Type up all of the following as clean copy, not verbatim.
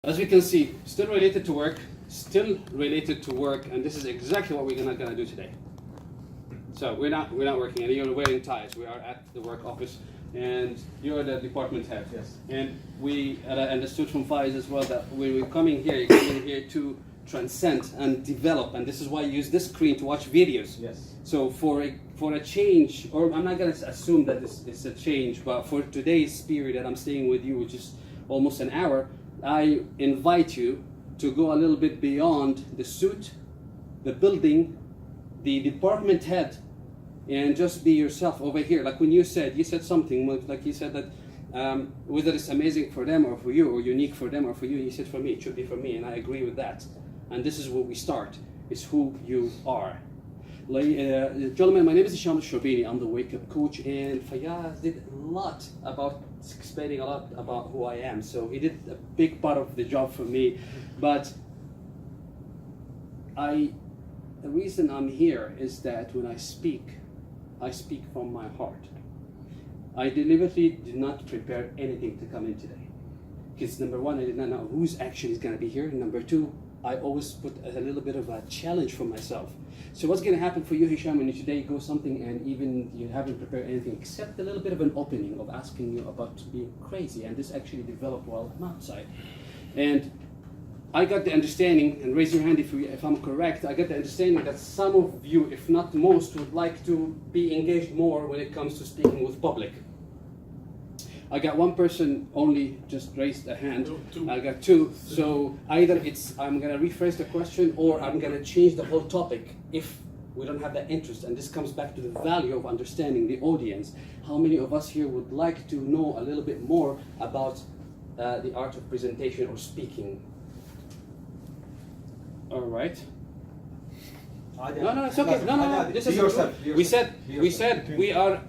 As we can see, still related to work, and this is exactly what we're gonna do today. So we're not working, and you're wearing ties. We are at the work office, and you're the department head. Yes. And we understood from Faiz as well that when we're coming here, you're coming here to transcend and develop, and this is why you use this screen to watch videos. Yes. So for a change, or I'm not gonna assume that it's a change, but for today's period that I'm staying with you, which is almost an hour, I invite you to go a little bit beyond the suit, the building, the department head, and just be yourself over here. Like when you said something, like you said that whether it's amazing for them or for you, or unique for them or for you said for me, it should be for me, and I agree with that. And this is where we start, is who you are. Gentlemen, my name is Hisham. I'm the Wake Up Coach, and Fayyaz did a lot about explaining a lot about who I am. So he did a big part of the job for me. But the reason I'm here is that when I speak from my heart. I deliberately did not prepare anything to come in today. Because number one, I did not know who's actually going to be here. And number two, I always put a little bit of a challenge for myself. So what's going to happen for you, Hisham, when you today go something and even you haven't prepared anything except a little bit of an opening of asking you about being crazy, and this actually developed while I'm outside. And I got the understanding, and raise your hand if I'm correct, I got the understanding that some of you, if not most, would like to be engaged more when it comes to speaking with public. I got one person only just raised a hand. Two. I got two. So either I'm gonna rephrase the question, or I'm gonna change the whole topic if we don't have that interest. And this comes back to the value of understanding the audience. How many of us here would like to know a little bit more about the art of presentation or speaking? All right. No, it's okay. No. This is yourself. We said we are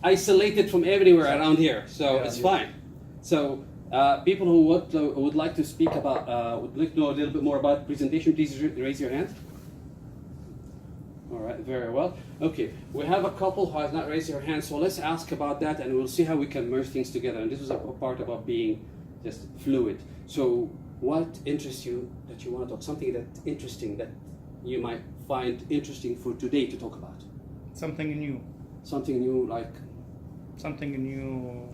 isolated from everywhere around here, so it's fine. So people who would like to speak about, would like to know a little bit more about presentation, please raise your hand. All right, very well. Okay, we have a couple who has not raised their hand, so let's ask about that, and we'll see how we can merge things together. And this is a part about being just fluid. So what interests you that you want to talk? Something that's interesting that you might find interesting for today to talk about? Something new. Something new, like? Something new.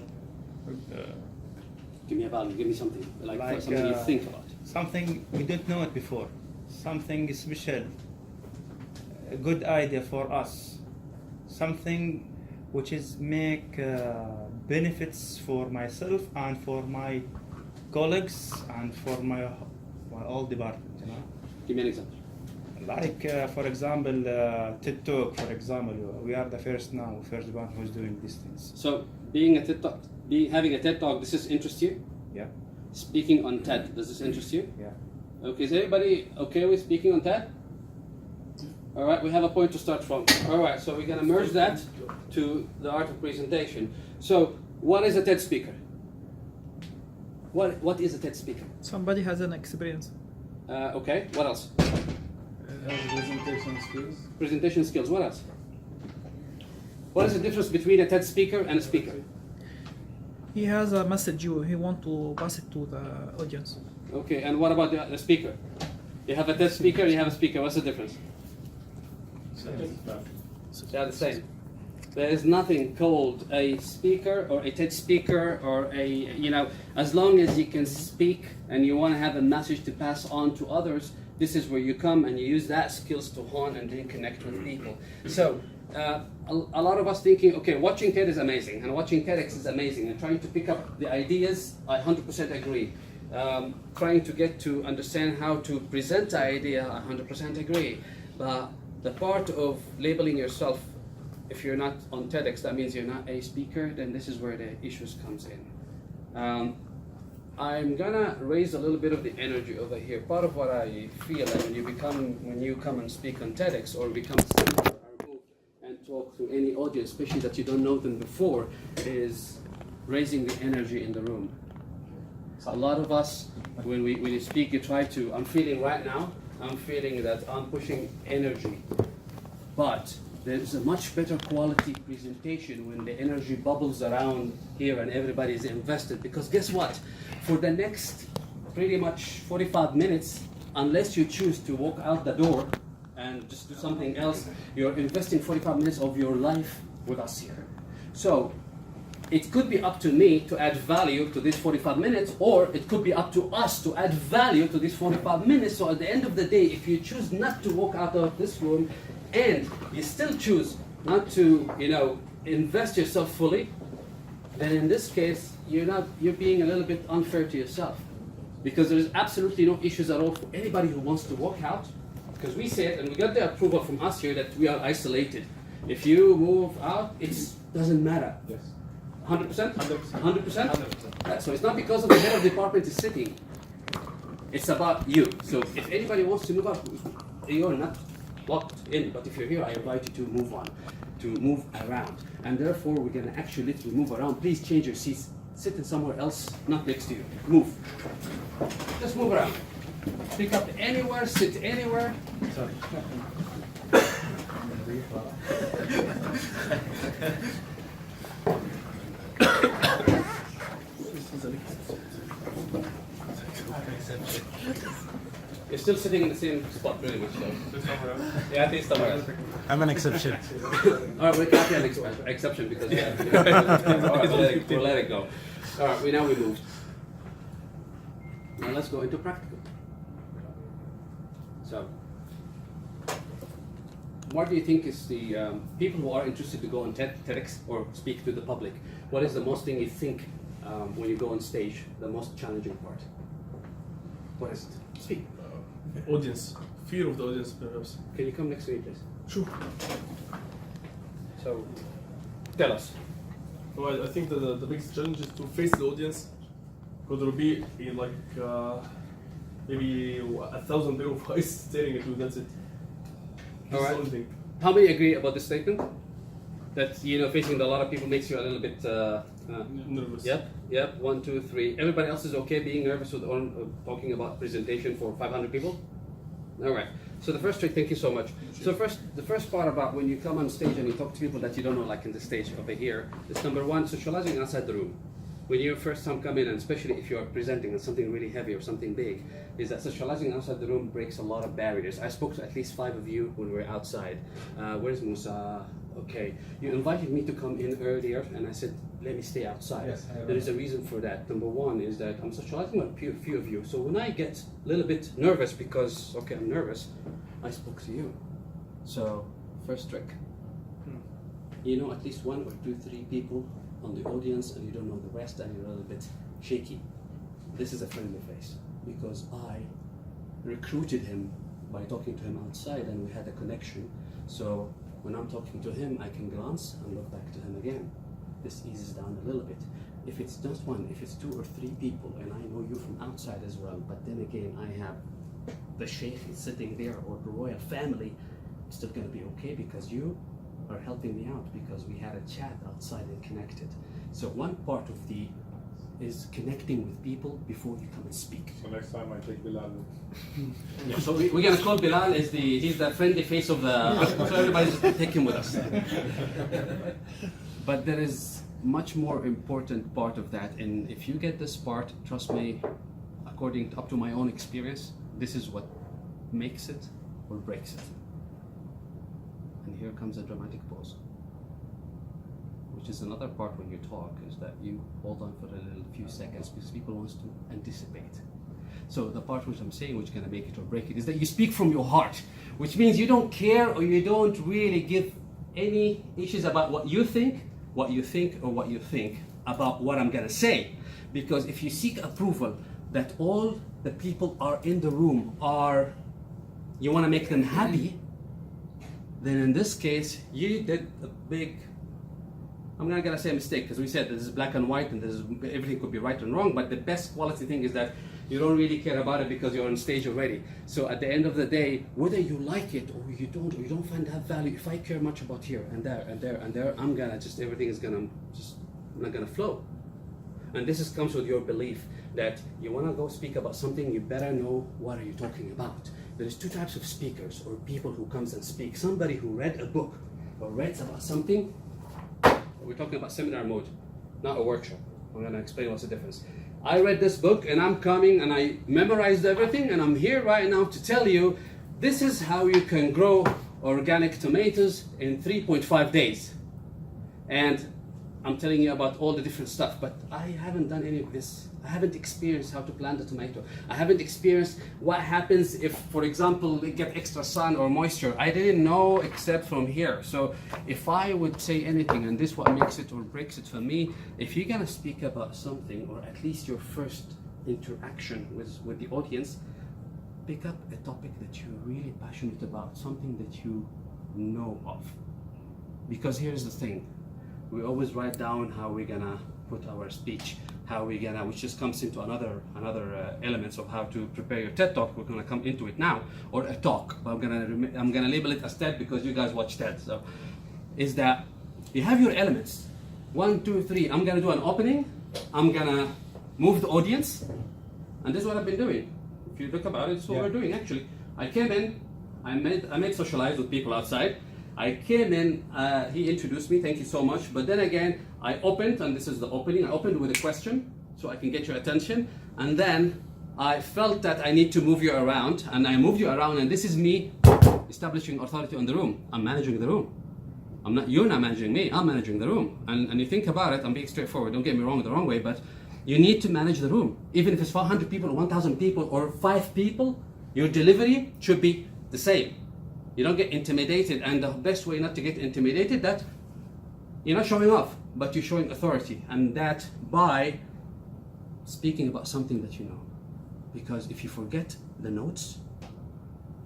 Give me a value, give me something. Like something you think about. Something we didn't know it before. Something special. A good idea for us. Something which is make benefits for myself and for my colleagues and for my all department. You know. Give me an example. Like for example, TED Talk. For example, we are the first one who's doing these things. So, having a TED Talk, does this interest you? Yeah. Speaking on TED, does this interest you? Yeah. Okay, is everybody okay with speaking on TED? All right, we have a point to start from. All right, so we're gonna merge that to the art of presentation. So, what is a TED speaker? What is a TED speaker? Somebody has an experience. Okay, what else? Presentation skills. Presentation skills, what else? What is the difference between a TED speaker and a speaker? He has a message he want to pass it to the audience. Okay, and what about the speaker? You have a TED speaker and you have a speaker, what's the difference? They are the same. There is nothing called a speaker or a TED speaker or as long as you can speak and you want to have a message to pass on to others, this is where you come and you use that skills to hone and then connect with people. So a lot of us thinking, okay, watching TED is amazing and watching TEDx is amazing and trying to pick up the ideas, I 100% agree. Trying to get to understand how to present the idea, I 100% agree. But the part of labeling yourself, if you're not on TEDx, that means you're not a speaker, then this is where the issues comes in. I'm gonna raise a little bit of the energy over here. Part of what I feel like when you come and speak on TEDx or become a speaker or go and talk to any audience, especially that you don't know them before, is raising the energy in the room. A lot of us, when you speak, you try to, I'm feeling that I'm pushing energy, but there's a much better quality presentation when the energy bubbles around here and everybody is invested, because guess what? For the next pretty much 45 minutes, unless you choose to walk out the door and just do something else. You're investing 45 minutes of your life with us here. So it could be up to me to add value to these 45 minutes, or it could be up to us to add value to these 45 minutes. So at the end of the day, if you choose not to walk out of this room and you still choose not to, invest yourself fully, then in this case, you're being a little bit unfair to yourself. Because there's absolutely no issues at all for anybody who wants to walk out. Because we said, and we got the approval from us here, that we are isolated. If you move out, it doesn't matter. Yes. 100%? 100%. 100%? 100%. So it's not because of the head of department is sitting. It's about you. So if anybody wants to move out, you're not locked in. But if you're here, I invite you to move on, to move around. And therefore, we're going to actually let you move around. Please change your seats. Sit in somewhere else, not next to you. Move. Just move around. Pick up anywhere, sit anywhere. Sorry. You're still sitting in the same spot, pretty much. So. Yeah, I think somewhere else. I'm an exception. All right, we can't be an exception because all right, we'll let it go. All right, now we moved. Now let's go into practical. So, what do you think is the people who are interested to go on TEDx or speak to the public? What is the most thing you think when you go on stage? The most challenging part? What is it? Speak. Audience, fear of the audience, perhaps. Can you come next to me, please? Sure. So, tell us. Well, I think that the biggest challenge is to face the audience, because there will be maybe 1,000 pair of eyes staring at you. That's it. That's All right. the only thing. How many agree about this statement? That facing a lot of people makes you a little bit. Nervous. Yep. 1, 2, 3. Everybody else is okay being nervous with talking about presentation for 500 people. All right. So the first trick. Thank you so much. So the first part about when you come on stage and you talk to people that you don't know, like in the stage over here, is number one, socializing outside the room. When you first time come in, and especially if you're presenting on something really heavy or something big, is that socializing outside the room breaks a lot of barriers. I spoke to at least 5 of you when we were outside. Where's Musa? Okay. You invited me to come in earlier, and I said, let me stay outside. Yes, there is a reason for that. Number one is that I'm socializing with a few of you. So when I get a little bit nervous because, okay, I'm nervous, I spoke to you. So, first trick. You know at least 1 or 2, 3 people on the audience, and you don't know the rest, and you're a little bit shaky. This is a friendly face, because I recruited him by talking to him outside, and we had a connection. So when I'm talking to him, I can glance and look back to him again. This eases down a little bit. If it's just 1, if it's 2 or 3 people, and I know you from outside as well, but then again, I have the sheikh sitting there, or the royal family, it's still gonna be okay, because you are helping me out, because we had a chat outside and connected. So one part of is connecting with people before you come and speak. So next time I take Bilal. Yeah, so we're gonna call Bilal he's the friendly face of the, so everybody's take him with us. But there is much more important part of that, and if you get this part, trust me, up to my own experience, this is what makes it or breaks it. And here comes a dramatic pause, which is another part when you talk, is that you hold on for a little few seconds, because people want to anticipate. So the part which I'm saying, which is going to make it or break it, is that you speak from your heart, which means you don't care, or you don't really give any issues about what you think, or what you think about what I'm going to say. Because if you seek approval that all the people are in the room you want to make them happy, then in this case, you did a big, I'm not gonna say a mistake, because we said this is black and white, and everything could be right and wrong, but the best quality thing is that you don't really care about it because you're on stage already. So at the end of the day, whether you like it or you don't find that value, if I care much about here and there and there and there, I'm gonna everything is gonna not gonna flow. And this comes with your belief that you wanna go speak about something, you better know what are you talking about. There's 2 types of speakers, or people who comes and speak. Somebody who read a book or reads about something. We're talking about seminar mode, not a workshop. I'm gonna explain what's the difference. I read this book and I'm coming and I memorized everything and I'm here right now to tell you this is how you can grow organic tomatoes in 3.5 days. And I'm telling you about all the different stuff, but I haven't done any of this. I haven't experienced how to plant a tomato. I haven't experienced what happens if, for example, we get extra sun or moisture. I didn't know except from here. So if I would say anything, and this is what makes it or breaks it for me, if you're gonna speak about something, or at least your first interaction with the audience, pick up a topic that you're really passionate about, something that you know of. Because here's the thing, we always write down how we're gonna put our speech, how we're gonna, which just comes into another elements of how to prepare your TED talk. We're gonna come into it now, or a talk. But I'm gonna label it as TED because you guys watch TED. So, is that you have your elements, 1, 2, 3. I'm gonna do an opening. I'm gonna move the audience, and this is what I've been doing. If you look about it, it's what we're doing actually. I came in, I made socialize with people outside. I came in, he introduced me, thank you so much. But then again, I opened, and this is the opening, I opened with a question so I can get your attention. And then I felt that I need to move you around, and I moved you around, and this is me establishing authority on the room. I'm managing the room. You're not managing me, I'm managing the room. And you think about it, I'm being straightforward, don't get me wrong the wrong way, but you need to manage the room. Even if it's 400 people, or 1,000 people, or 5 people, your delivery should be the same. You don't get intimidated, and the best way not to get intimidated, that you're not showing off, but you're showing authority, and that by speaking about something that you know. Because if you forget the notes,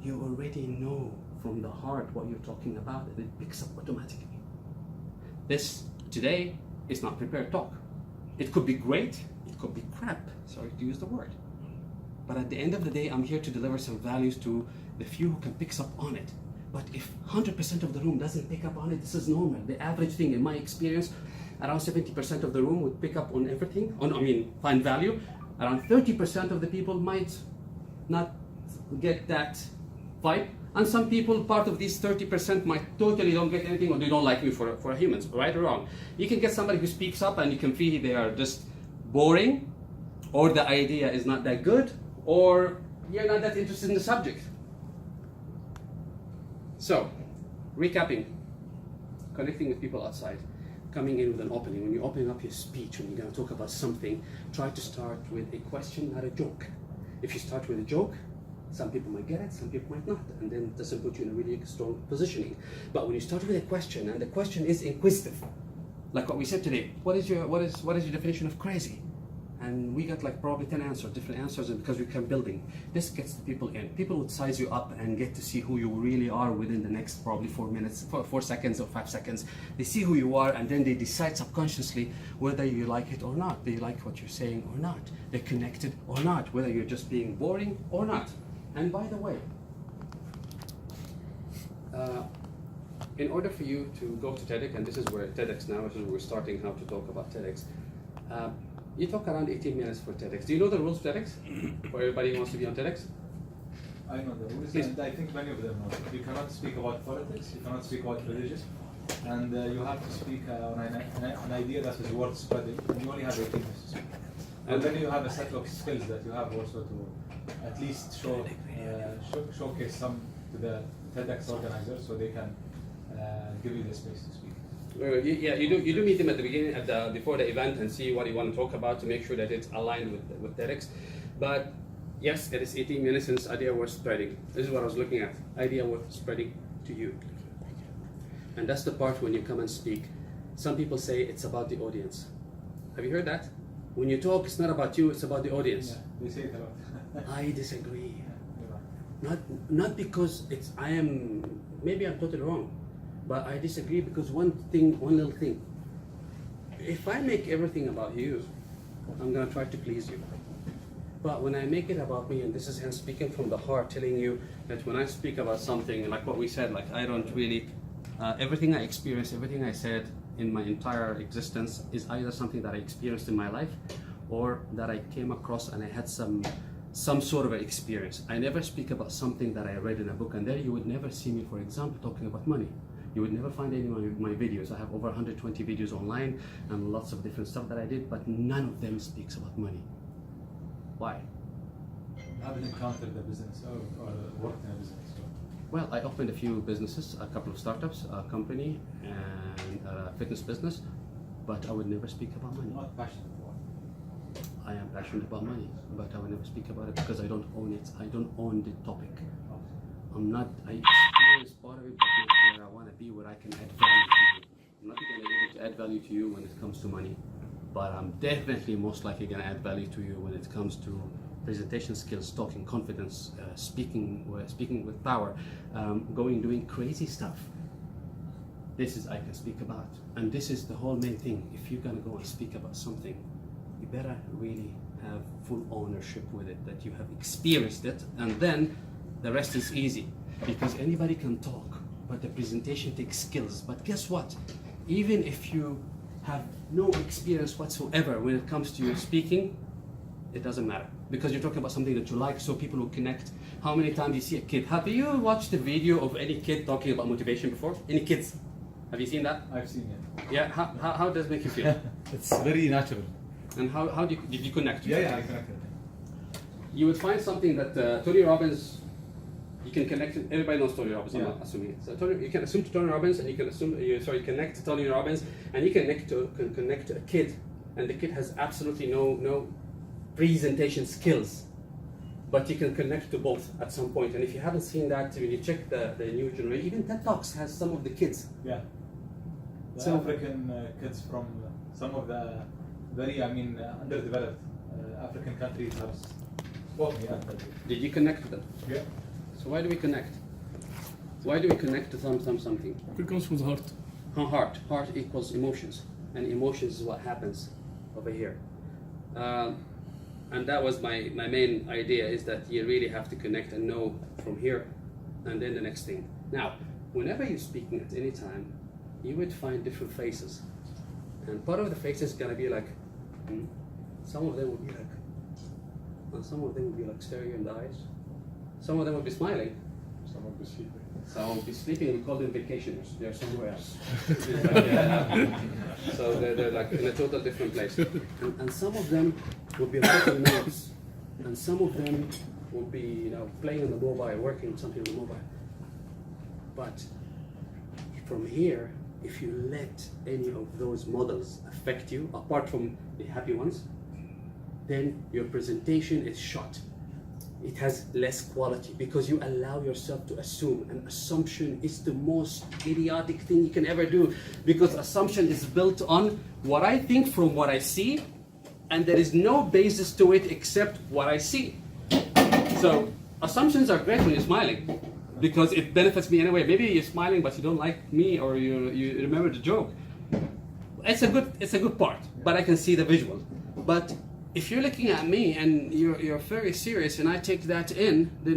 you already know from the heart what you're talking about, and it picks up automatically. This today is not prepared talk. It could be great, it could be crap, sorry to use the word. But at the end of the day, I'm here to deliver some values to the few who can pick up on it. But if 100% of the room doesn't pick up on it, this is normal. The average thing, in my experience, around 70% of the room would pick up on everything, find value. Around 30% of the people might not get that vibe. And some people, part of these 30% might totally don't get anything, or they don't like me for humans, right or wrong. You can get somebody who speaks up and you can feel they are just boring, or the idea is not that good, or you're not that interested in the subject. So, recapping, connecting with people outside, coming in with an opening. When you're opening up your speech, when you're going to talk about something, try to start with a question, not a joke. If you start with a joke, some people might get it, some people might not, and then it doesn't put you in a really strong positioning. But when you start with a question, and the question is inquisitive, like what we said today, what is your definition of crazy? And we got like probably 10 answers, different answers, and because we kept building. This gets the people in. People would size you up and get to see who you really are within the next probably 4 seconds or 5 seconds. They see who you are, and then they decide subconsciously whether you like it or not. They like what you're saying or not. They're connected or not, whether you're just being boring or not. And by the way, in order for you to go to TEDx, and this is where TEDx now, this is where we're starting how to talk about TEDx. You talk around 18 minutes for TEDx. Do you know the rules of TEDx? For everybody who wants to be on TEDx? I know the rules, Please. and I think many of them know. You cannot speak about politics, you cannot speak about religion, and you have to speak on an idea that is worth spreading, and you only have 18 minutes to speak. And then you have a set of skills that you have also to at least showcase some to the TEDx organizers so they can give you the space to speak. Yeah, you do meet them at the beginning, before the event, and see what you want to talk about to make sure that it's aligned with TEDx. But yes, it is 18 minutes, and it's idea worth spreading. This is what I was looking at. Idea worth spreading to you. And that's the part when you come and speak. Some people say it's about the audience. Have you heard that? When you talk, it's not about you, it's about the audience. Yeah, they say it a lot. I disagree. Yeah. Not because maybe I'm totally wrong, but I disagree because one little thing. If I make everything about you, I'm gonna try to please you. But when I make it about me, and this is him speaking from the heart, telling you that when I speak about something, like what we said, like I don't really, everything I experience, everything I said in my entire existence is either something that I experienced in my life, or that I came across and I had some sort of an experience. I never speak about something that I read in a book, and there you would never see me, for example, talking about money. You would never find any of my videos. I have over 120 videos online and lots of different stuff that I did, but none of them speaks about money. Why? You haven't encountered the business or worked in a business. So. Well, I opened a few businesses, a couple of startups, a company, and a fitness business, but I would never speak about money. Not passionate for it. I am passionate about money, but I would never speak about it because I don't own it. I don't own the topic. I'm not, I experience part of it, but not where I want to be, where I can add value to you. I'm not going to be able to add value to you when it comes to money, but I'm definitely most likely going to add value to you when it comes to presentation skills, talking confidence, speaking with power, doing crazy stuff. This is I can speak about, and this is the whole main thing. If you're gonna go and speak about something, you better really have full ownership with it, that you have experienced it, and then the rest is easy, because anybody can talk, but the presentation takes skills. But guess what? Even if you have no experience whatsoever when it comes to your speaking, it doesn't matter, because you're talking about something that you like, so people will connect. How many times you see a kid? Have you watched the video of any kid talking about motivation before? Any kids? Have you seen that? I've seen it. Yeah. How does it make you feel? It's very natural. And how did you connect? Yeah, I connected. You would find something that Tony Robbins. You can connect. Everybody knows Tony Robbins. I'm Yeah. not assuming it. So you can assume to Tony Robbins, and you can connect to Tony Robbins, and you can connect to a kid, and the kid has absolutely no presentation skills, but you can connect to both at some point. And if you haven't seen that, when you check the new generation, even TED Talks has some of the kids. Yeah. The So- African kids from some of the very, underdeveloped African countries have spoken. Yeah. Did you connect to them? Yeah. So why do we connect? Why do we connect to something? It comes from the heart. Heart equals emotions, and emotions is what happens over here. And that was my main idea, is that you really have to connect and know from here, and then the next thing. Now, whenever you're speaking at any time, you would find different faces, and part of the faces is gonna be like, some of them will be like, and some of them will be like staring you in the eyes. Some of them will be smiling. Some of the sleeping. Some will be sleeping. We call them vacationers. They're somewhere else. So they're like in a total different place. And some of them will be on total nerves, and some of them will be, playing on the mobile, working on something on the mobile. But from here, if you let any of those models affect you, apart from the happy ones, then your presentation is shot. It has less quality, because you allow yourself to assume, and assumption is the most idiotic thing you can ever do, because assumption is built on what I think from what I see, and there is no basis to it except what I see. So assumptions are great when you're smiling, because it benefits me anyway. Maybe you're smiling but you don't like me, or you remember the joke. It's a good part, but I can see the visual. But if you're looking at me and you're very serious, and I take that in, then